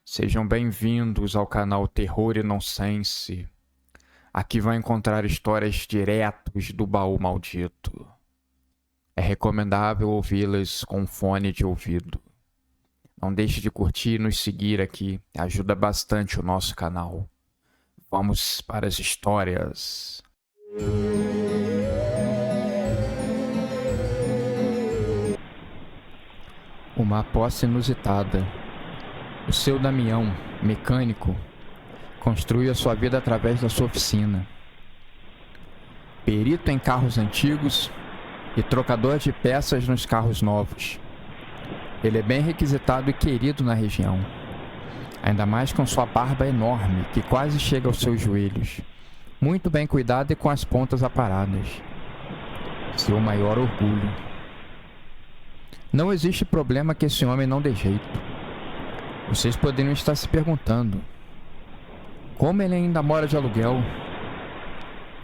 Sejam bem-vindos ao canal Terror e Nonsense. Aqui vai encontrar histórias diretos do baú maldito. É recomendável ouvi-las com fone de ouvido. Não deixe de curtir e nos seguir aqui, ajuda bastante o nosso canal. Vamos para as histórias. Uma posse inusitada. O seu Damião, mecânico, construiu a sua vida através da sua oficina. Perito em carros antigos e trocador de peças nos carros novos. Ele é bem requisitado e querido na região, ainda mais com sua barba enorme que quase chega aos seus joelhos, muito bem cuidada e com as pontas aparadas. Seu maior orgulho. Não existe problema que esse homem não dê jeito. Vocês poderiam estar se perguntando: como ele ainda mora de aluguel?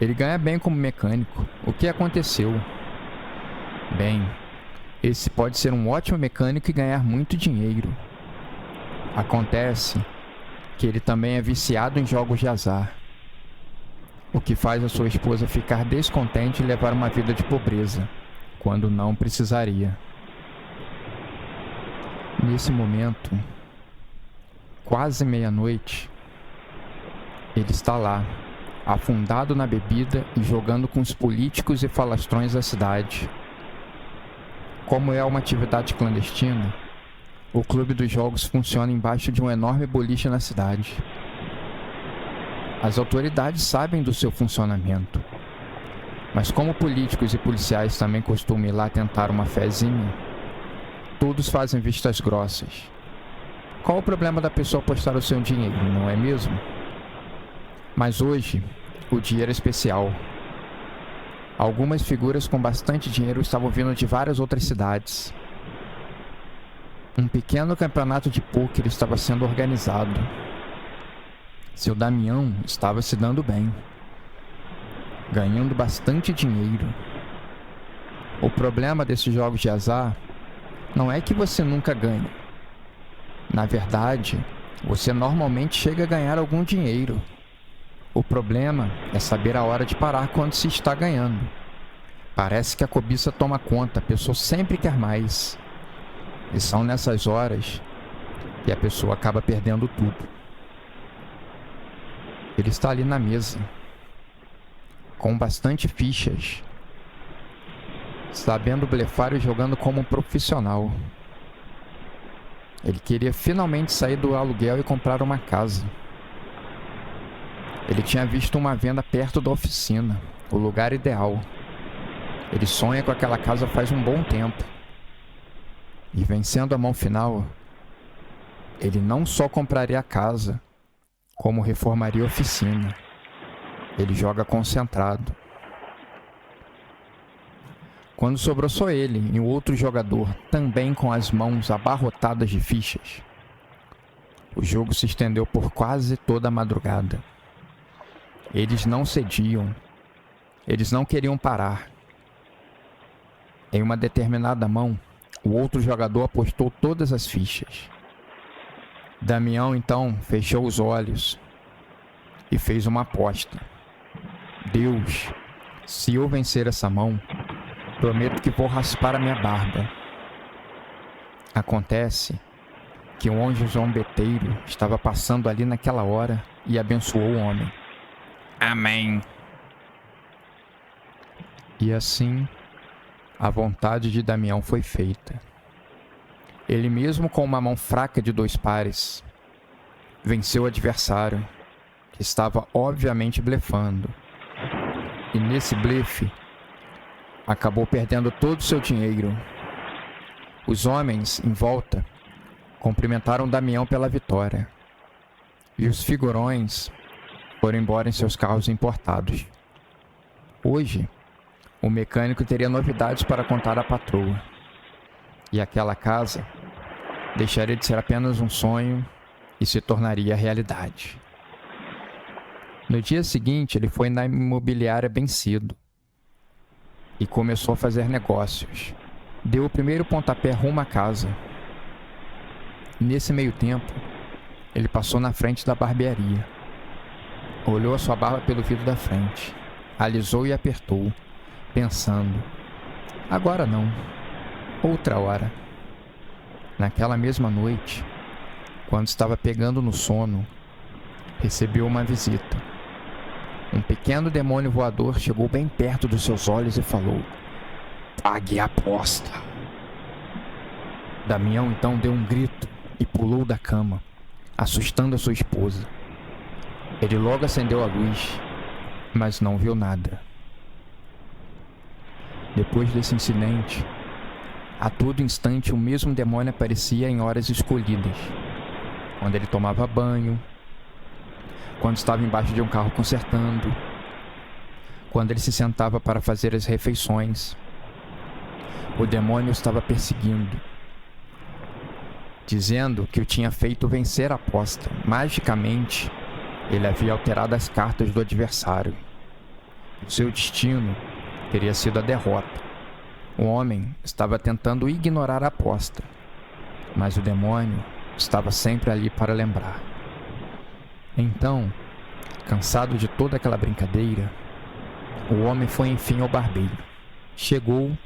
Ele ganha bem como mecânico. O que aconteceu? Bem, esse pode ser um ótimo mecânico e ganhar muito dinheiro. Acontece que ele também é viciado em jogos de azar, o que faz a sua esposa ficar descontente e levar uma vida de pobreza, quando não precisaria. Nesse momento, quase meia-noite, ele está lá, afundado na bebida e jogando com os políticos e falastrões da cidade. Como é uma atividade clandestina, o clube dos jogos funciona embaixo de um enorme boliche na cidade. As autoridades sabem do seu funcionamento, mas como políticos e policiais também costumam ir lá tentar uma fezinha, todos fazem vistas grossas. Qual o problema da pessoa apostar o seu dinheiro, não é mesmo? Mas hoje, o dia era especial. Algumas figuras com bastante dinheiro estavam vindo de várias outras cidades. Um pequeno campeonato de pôquer estava sendo organizado. Seu Damião estava se dando bem, ganhando bastante dinheiro. O problema desses jogos de azar não é que você nunca ganha. Na verdade, você normalmente chega a ganhar algum dinheiro. O problema é saber a hora de parar quando se está ganhando. Parece que a cobiça toma conta, a pessoa sempre quer mais. E são nessas horas que a pessoa acaba perdendo tudo. Ele está ali na mesa, com bastante fichas, sabendo blefar e jogando como um profissional. Ele queria finalmente sair do aluguel e comprar uma casa. Ele tinha visto uma venda perto da oficina, o lugar ideal. Ele sonha com aquela casa faz um bom tempo. E vencendo a mão final, ele não só compraria a casa, como reformaria a oficina. Ele joga concentrado. Quando sobrou só ele e o outro jogador, também com as mãos abarrotadas de fichas, o jogo se estendeu por quase toda a madrugada. Eles não cediam. Eles não queriam parar. Em uma determinada mão, o outro jogador apostou todas as fichas. Damião, então, fechou os olhos e fez uma aposta. Deus, se eu vencer essa mão, prometo que vou raspar a minha barba. Acontece que um anjo zombeteiro estava passando ali naquela hora e abençoou o homem. Amém. E assim, a vontade de Damião foi feita. Ele mesmo com uma mão fraca de 2 pares, venceu o adversário, que estava obviamente blefando. E nesse blefe, acabou perdendo todo o seu dinheiro. Os homens em volta cumprimentaram Damião pela vitória. E os figurões foram embora em seus carros importados. Hoje, o mecânico teria novidades para contar à patroa. E aquela casa deixaria de ser apenas um sonho e se tornaria realidade. No dia seguinte, ele foi na imobiliária bem cedo e começou a fazer negócios. Deu o primeiro pontapé rumo à casa. Nesse meio tempo, ele passou na frente da barbearia. Olhou a sua barba pelo vidro da frente, alisou e apertou, pensando: agora não, outra hora. Naquela mesma noite, quando estava pegando no sono, recebeu uma visita. Um pequeno demônio voador chegou bem perto dos seus olhos e falou: pague a aposta. Damião então deu um grito e pulou da cama, assustando a sua esposa. Ele logo acendeu a luz, mas não viu nada. Depois desse incidente, a todo instante o mesmo demônio aparecia em horas escolhidas. Quando ele tomava banho, quando estava embaixo de um carro consertando, quando ele se sentava para fazer as refeições. O demônio estava perseguindo, dizendo que o tinha feito vencer a aposta. Magicamente, ele havia alterado as cartas do adversário. O seu destino teria sido a derrota. O homem estava tentando ignorar a aposta, mas o demônio estava sempre ali para lembrar. Então, cansado de toda aquela brincadeira, o homem foi enfim ao barbeiro. Chegou,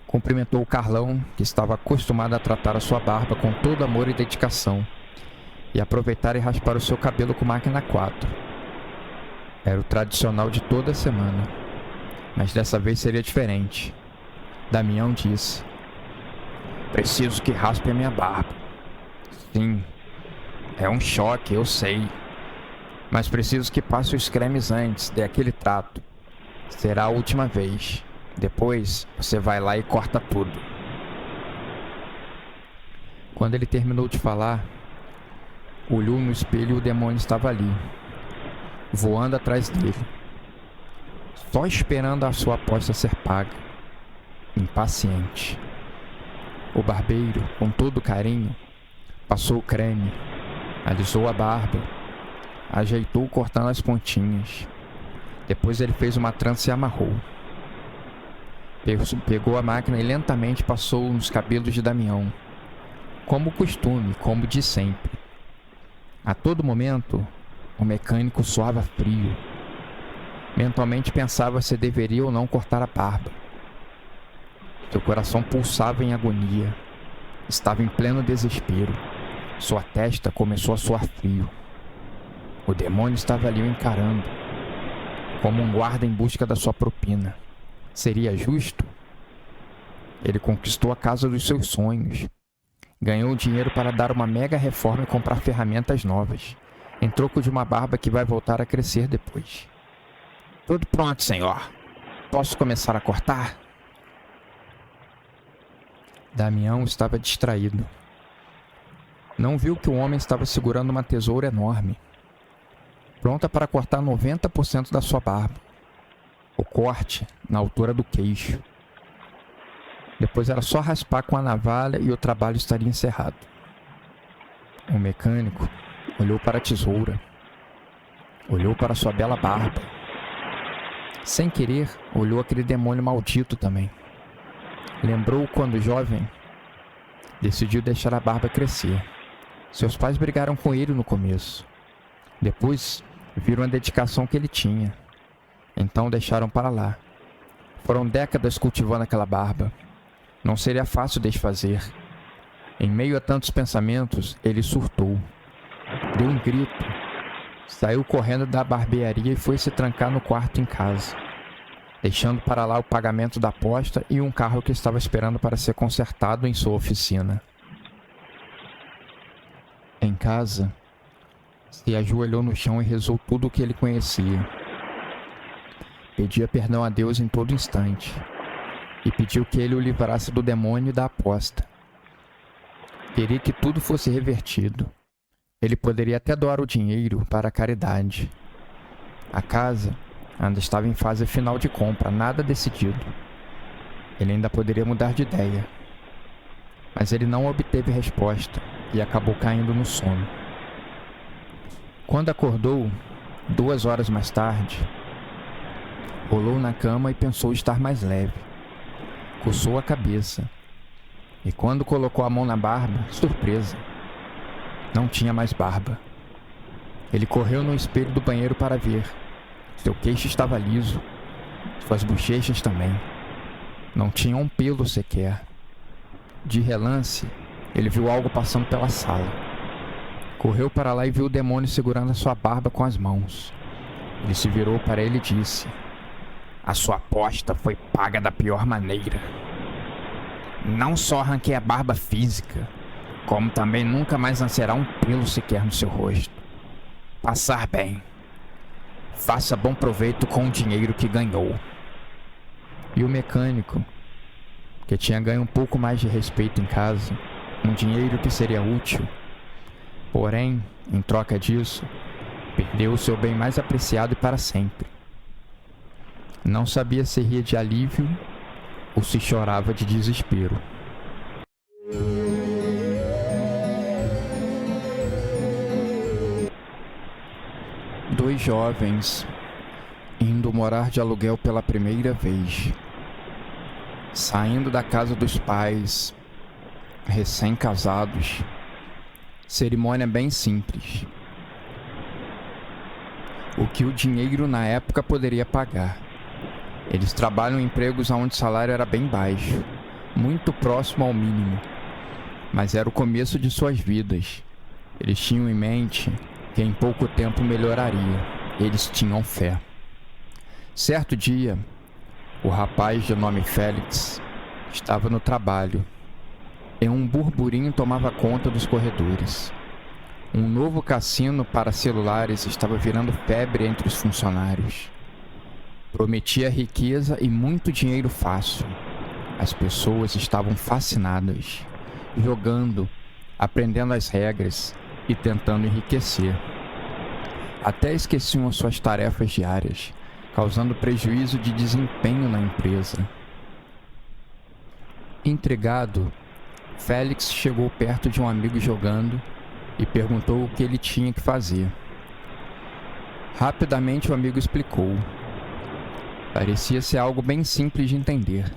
cumprimentou o Carlão, que estava acostumado a tratar a sua barba com todo amor e dedicação, e aproveitar e raspar o seu cabelo com máquina 4. Era o tradicional de toda semana, mas dessa vez seria diferente. Damião disse: preciso que raspe a minha barba. Sim, é um choque, eu sei, mas preciso que passe os cremes antes, dê aquele trato. Será a última vez. Depois você vai lá e corta tudo. Quando ele terminou de falar, olhou no espelho e o demônio estava ali, voando atrás dele, só esperando a sua aposta ser paga, impaciente. O barbeiro, com todo carinho, passou o creme, alisou a barba, ajeitou cortando as pontinhas. Depois ele fez uma trança e amarrou. Pegou a máquina e lentamente passou nos cabelos de Damião, como costume, como de sempre. A todo momento, o mecânico suava frio. Mentalmente pensava se deveria ou não cortar a barba. Seu coração pulsava em agonia. Estava em pleno desespero. Sua testa começou a suar frio. O demônio estava ali o encarando, como um guarda em busca da sua propina. Seria justo? Ele conquistou a casa dos seus sonhos. Ganhou dinheiro para dar uma mega reforma e comprar ferramentas novas, em troco de uma barba que vai voltar a crescer depois. Tudo pronto, senhor. Posso começar a cortar? Damião estava distraído. Não viu que o homem estava segurando uma tesoura enorme, pronta para cortar 90% da sua barba. O corte na altura do queixo. Depois era só raspar com a navalha e o trabalho estaria encerrado. O mecânico olhou para a tesoura. Olhou para sua bela barba. Sem querer, olhou aquele demônio maldito também. Lembrou quando jovem, decidiu deixar a barba crescer. Seus pais brigaram com ele no começo. Depois, viram a dedicação que ele tinha. Então deixaram para lá. Foram décadas cultivando aquela barba. Não seria fácil desfazer. Em meio a tantos pensamentos, ele surtou. Deu um grito. Saiu correndo da barbearia e foi se trancar no quarto em casa, deixando para lá o pagamento da aposta e um carro que estava esperando para ser consertado em sua oficina. Em casa, se ajoelhou no chão e rezou tudo o que ele conhecia. Pedia perdão a Deus em todo instante e pediu que ele o livrasse do demônio e da aposta. Queria que tudo fosse revertido. Ele poderia até doar o dinheiro para a caridade. A casa ainda estava em fase final de compra, nada decidido. Ele ainda poderia mudar de ideia. Mas ele não obteve resposta e acabou caindo no sono. Quando acordou, 2 horas mais tarde, rolou na cama e pensou estar mais leve. Coçou a cabeça. E quando colocou a mão na barba, surpresa, não tinha mais barba. Ele correu no espelho do banheiro para ver. Seu queixo estava liso, suas bochechas também. Não tinha um pelo sequer. De relance, ele viu algo passando pela sala. Correu para lá e viu o demônio segurando a sua barba com as mãos. Ele se virou para ele e disse: "A sua aposta foi paga da pior maneira. Não só arranquei a barba física, como também nunca mais nascerá um pelo sequer no seu rosto. Passar bem. Faça bom proveito com o dinheiro que ganhou." E o mecânico, que tinha ganho um pouco mais de respeito em casa, um dinheiro que seria útil, porém, em troca disso, perdeu o seu bem mais apreciado e para sempre. Não sabia se ria de alívio ou se chorava de desespero. Dois jovens indo morar de aluguel pela primeira vez, saindo da casa dos pais, recém-casados. Cerimônia bem simples. O que o dinheiro na época poderia pagar. Eles trabalham em empregos onde o salário era bem baixo, muito próximo ao mínimo, mas era o começo de suas vidas. Eles tinham em mente que em pouco tempo melhoraria. Eles tinham fé. Certo dia, o rapaz de nome Félix estava no trabalho e um burburinho tomava conta dos corredores. Um novo cassino para celulares estava virando febre entre os funcionários. Prometia riqueza e muito dinheiro fácil. As pessoas estavam fascinadas, jogando, aprendendo as regras e tentando enriquecer. Até esqueciam as suas tarefas diárias, causando prejuízo de desempenho na empresa. Intrigado, Félix chegou perto de um amigo jogando e perguntou o que ele tinha que fazer. Rapidamente o amigo explicou. Parecia ser algo bem simples de entender.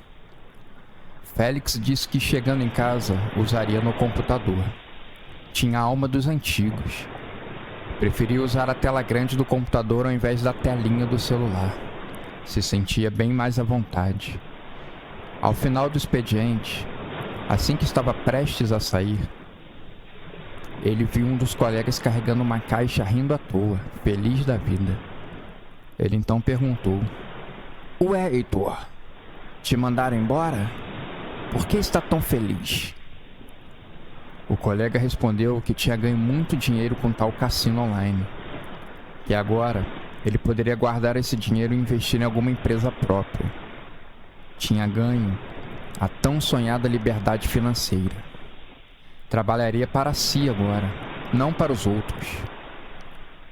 Félix disse que chegando em casa usaria no computador. Tinha a alma dos antigos. Preferia usar a tela grande do computador ao invés da telinha do celular. Se sentia bem mais à vontade. Ao final do expediente, assim que estava prestes a sair, ele viu um dos colegas carregando uma caixa rindo à toa, feliz da vida. Ele então perguntou: "Ué, Heitor, te mandaram embora? Por que está tão feliz?" O colega respondeu que tinha ganho muito dinheiro com tal cassino online, que agora ele poderia guardar esse dinheiro e investir em alguma empresa própria. Tinha ganho a tão sonhada liberdade financeira. Trabalharia para si agora, não para os outros.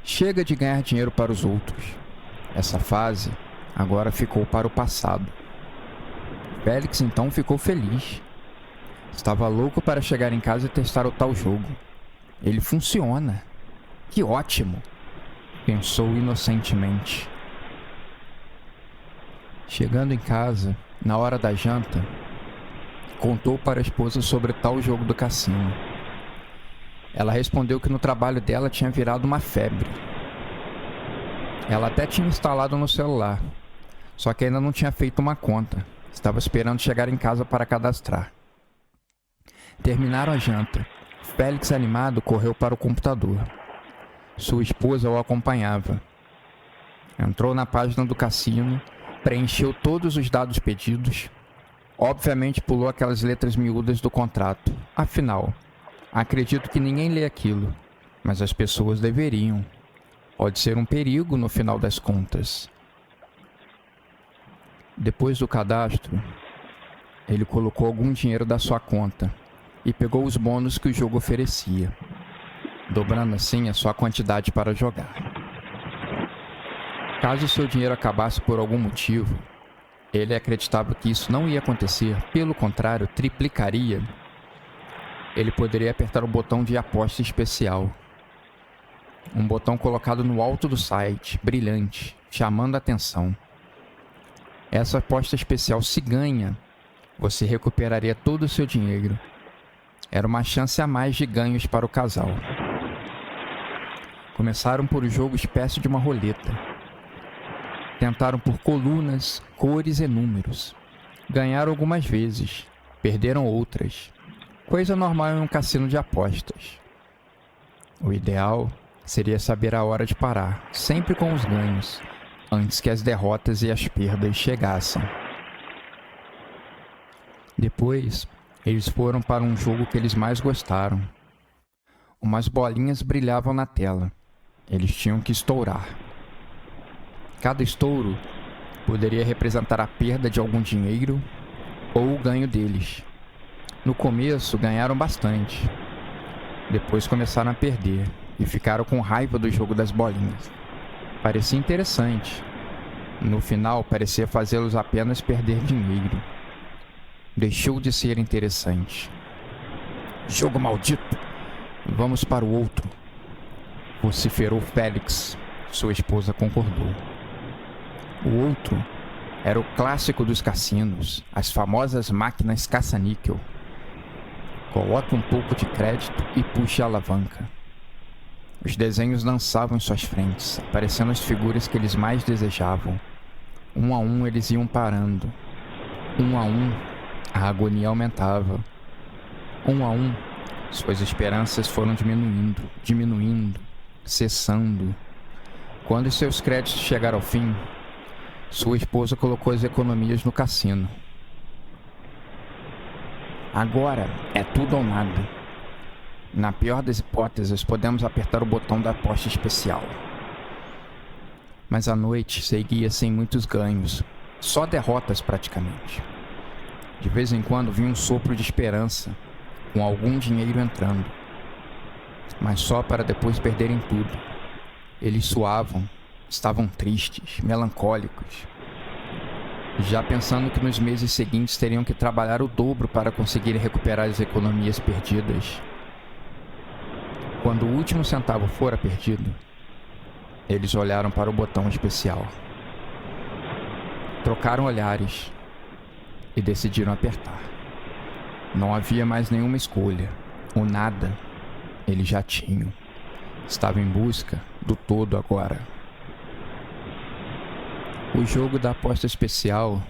Chega de ganhar dinheiro para os outros. Essa fase agora ficou para o passado. Félix então ficou feliz. Estava louco para chegar em casa e testar o tal jogo. Ele funciona. Que ótimo! Pensou inocentemente. Chegando em casa, na hora da janta, contou para a esposa sobre o tal jogo do cassino. Ela respondeu que no trabalho dela tinha virado uma febre. Ela até tinha instalado no celular, só que ainda não tinha feito uma conta. Estava esperando chegar em casa para cadastrar. Terminaram a janta. Félix, animado, correu para o computador. Sua esposa o acompanhava. Entrou na página do cassino, preencheu todos os dados pedidos. Obviamente pulou aquelas letras miúdas do contrato. Afinal, acredito que ninguém lê aquilo, mas as pessoas deveriam. Pode ser um perigo no final das contas. Depois do cadastro, ele colocou algum dinheiro da sua conta e pegou os bônus que o jogo oferecia, dobrando assim a sua quantidade para jogar. Caso seu dinheiro acabasse por algum motivo, ele acreditava que isso não ia acontecer, pelo contrário, triplicaria. Ele poderia apertar o botão de aposta especial. Um botão colocado no alto do site, brilhante, chamando a atenção. Essa aposta especial, se ganha, você recuperaria todo o seu dinheiro. Era uma chance a mais de ganhos para o casal. Começaram por um jogo espécie de uma roleta. Tentaram por colunas, cores e números. Ganharam algumas vezes, perderam outras. Coisa normal em um cassino de apostas. O ideal seria saber a hora de parar, sempre com os ganhos, antes que as derrotas e as perdas chegassem. Depois, eles foram para um jogo que eles mais gostaram. Umas bolinhas brilhavam na tela. Eles tinham que estourar. Cada estouro poderia representar a perda de algum dinheiro ou o ganho deles. No começo, ganharam bastante. Depois começaram a perder e ficaram com raiva do jogo das bolinhas. Parecia interessante. No final, parecia fazê-los apenas perder dinheiro. Deixou de ser interessante. Jogo maldito! Vamos para o outro. Vociferou Félix. Sua esposa concordou. O outro era o clássico dos cassinos, as famosas máquinas caça-níquel. Coloque um pouco de crédito e puxe a alavanca. Os desenhos dançavam em suas frentes, aparecendo as figuras que eles mais desejavam. Um a um eles iam parando. Um a um, a agonia aumentava. Um a um, suas esperanças foram diminuindo, cessando. Quando seus créditos chegaram ao fim, sua esposa colocou as economias no cassino. Agora é tudo ou nada. Na pior das hipóteses, podemos apertar o botão da aposta especial. Mas a noite seguia sem muitos ganhos, só derrotas praticamente. De vez em quando vinha um sopro de esperança, com algum dinheiro entrando. Mas só para depois perderem tudo. Eles suavam, estavam tristes, melancólicos, já pensando que nos meses seguintes teriam que trabalhar o dobro para conseguir recuperar as economias perdidas. Quando o último centavo fora perdido, eles olharam para o botão especial. Trocaram olhares e decidiram apertar. Não havia mais nenhuma escolha. O nada, eles já tinham. Estavam em busca do todo agora. O jogo da aposta especial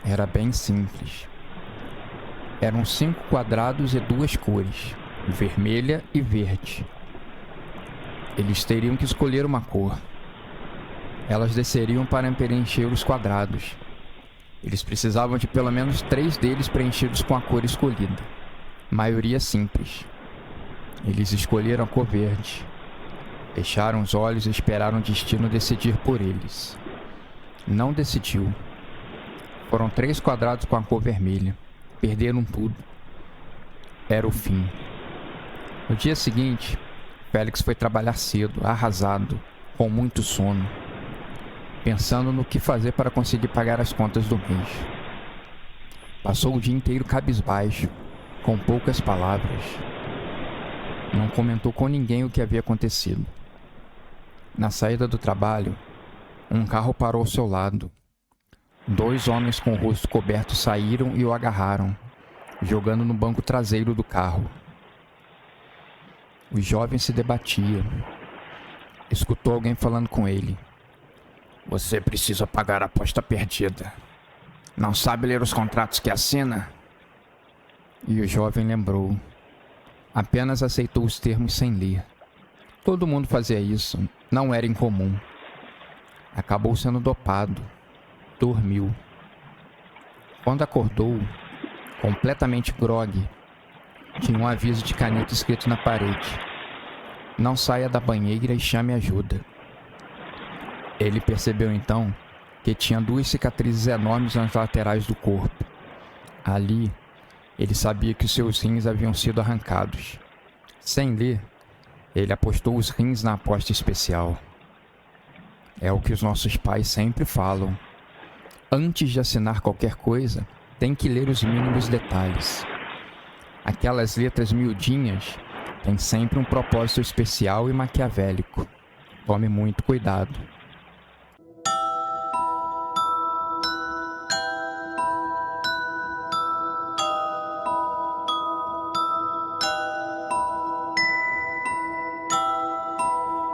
era bem simples. Eram 5 quadrados e 2 cores, vermelha e verde. Eles teriam que escolher uma cor. Elas desceriam para preencher os quadrados. Eles precisavam de pelo menos 3 deles preenchidos com a cor escolhida. Maioria simples. Eles escolheram a cor verde. Fecharam os olhos e esperaram o destino decidir por eles. Não decidiu. Foram 3 quadrados com a cor vermelha. Perderam tudo. Era o fim. No dia seguinte, Félix foi trabalhar cedo, arrasado, com muito sono, pensando no que fazer para conseguir pagar as contas do mês. Passou o dia inteiro cabisbaixo, com poucas palavras. Não comentou com ninguém o que havia acontecido. Na saída do trabalho, um carro parou ao seu lado. 2 homens com o rosto coberto saíram e o agarraram, jogando no banco traseiro do carro. O jovem se debatia. Escutou alguém falando com ele. Você precisa pagar a aposta perdida. Não sabe ler os contratos que assina? E o jovem lembrou. Apenas aceitou os termos sem ler. Todo mundo fazia isso, não era incomum. Acabou sendo dopado. Dormiu. Quando acordou, completamente grogue, tinha um aviso de caneta escrito na parede. Não saia da banheira e chame ajuda. Ele percebeu então que tinha 2 cicatrizes enormes nas laterais do corpo. Ali, ele sabia que os seus rins haviam sido arrancados. Sem ler, ele apostou os rins na aposta especial. É o que os nossos pais sempre falam. Antes de assinar qualquer coisa, tem que ler os mínimos detalhes. Aquelas letras miudinhas têm sempre um propósito especial e maquiavélico. Tome muito cuidado.